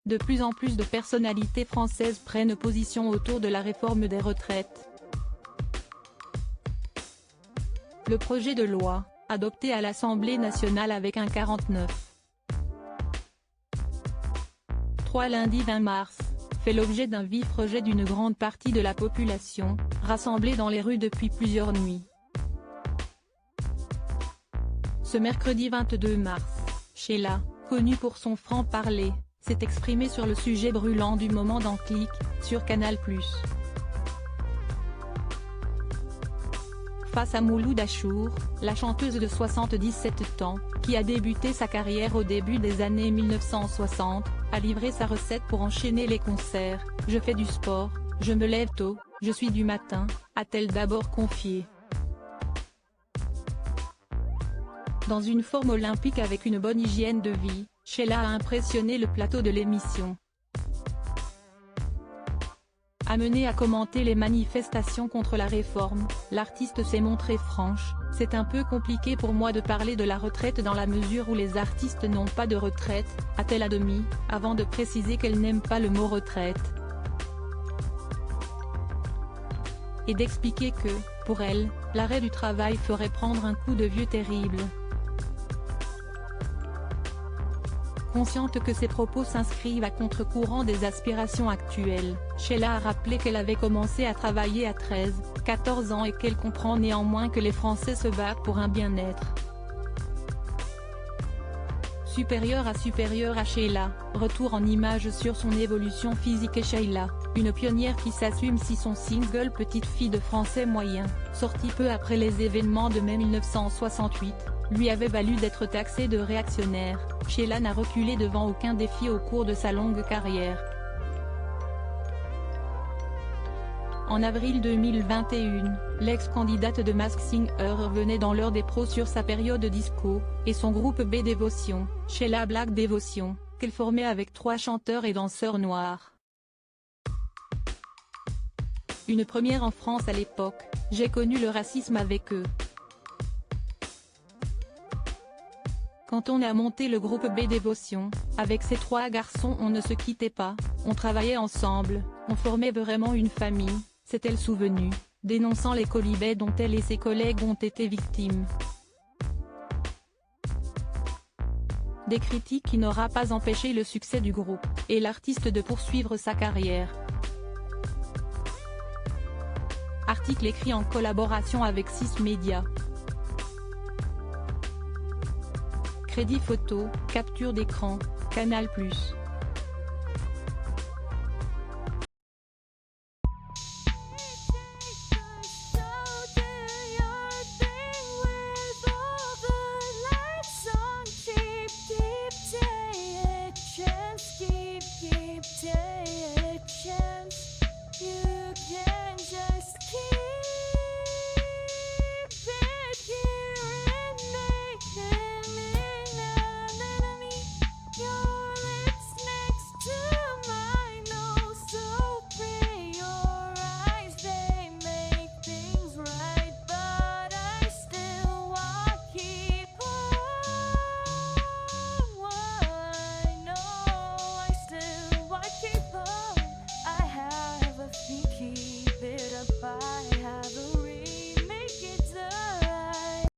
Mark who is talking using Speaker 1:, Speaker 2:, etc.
Speaker 1: De plus en plus de personnalités françaises prennent position autour de la réforme des retraites. Le projet de loi, adopté à l'Assemblée nationale avec un 49.3 lundi 20 mars, fait l'objet d'un vif rejet d'une grande partie de la population, rassemblée dans les rues depuis plusieurs nuits. Ce mercredi 22 mars, Sheila, connue pour son franc-parler, s'est exprimée sur le sujet brûlant du moment dans Click, sur Canal+. Face à Mouloud Achour, la chanteuse de 77 ans, qui a débuté sa carrière au début des années 1960, a livré sa recette pour enchaîner les concerts. « Je fais du sport, je me lève tôt, je suis du matin », a-t-elle d'abord confié. Dans une forme olympique avec une bonne hygiène de vie, Sheila a impressionné le plateau de l'émission. Amenée à commenter les manifestations contre la réforme, l'artiste s'est montrée franche. « C'est un peu compliqué pour moi de parler de la retraite dans la mesure où les artistes n'ont pas de retraite », a-t-elle admis, avant de préciser qu'elle n'aime pas le mot retraite. Et d'expliquer que, pour elle, l'arrêt du travail ferait prendre un coup de vieux terrible. Consciente que ses propos s'inscrivent à contre-courant des aspirations actuelles, Sheila a rappelé qu'elle avait commencé à travailler à 13-14 ans et qu'elle comprend néanmoins que les Français se battent pour un bien-être supérieur à Sheila. Retour en images sur son évolution physique et Sheila, une pionnière qui s'assume si son single Petite fille de français moyen, sorti peu après les événements de mai 1968, lui avait valu d'être taxée de réactionnaire. Sheila n'a reculé devant aucun défi au cours de sa longue carrière. En avril 2021, l'ex-candidate de Masked Singer revenait dans l'heure des pros sur sa période disco, et son groupe B Dévotion, Sheila Black Dévotion, qu'elle formait avec 3 chanteurs et danseurs noirs. Une première en France à l'époque, j'ai connu le racisme avec eux. Quand on a monté le groupe B Dévotion, avec ces 3 garçons on ne se quittait pas, on travaillait ensemble, on formait vraiment une famille, s'est-elle souvenue, dénonçant les quolibets dont elle et ses collègues ont été victimes. Des critiques qui n'aura pas empêché le succès du groupe, et l'artiste de poursuivre sa carrière. Article écrit en collaboration avec 6 médias. Crédit photo, capture d'écran, Canal+.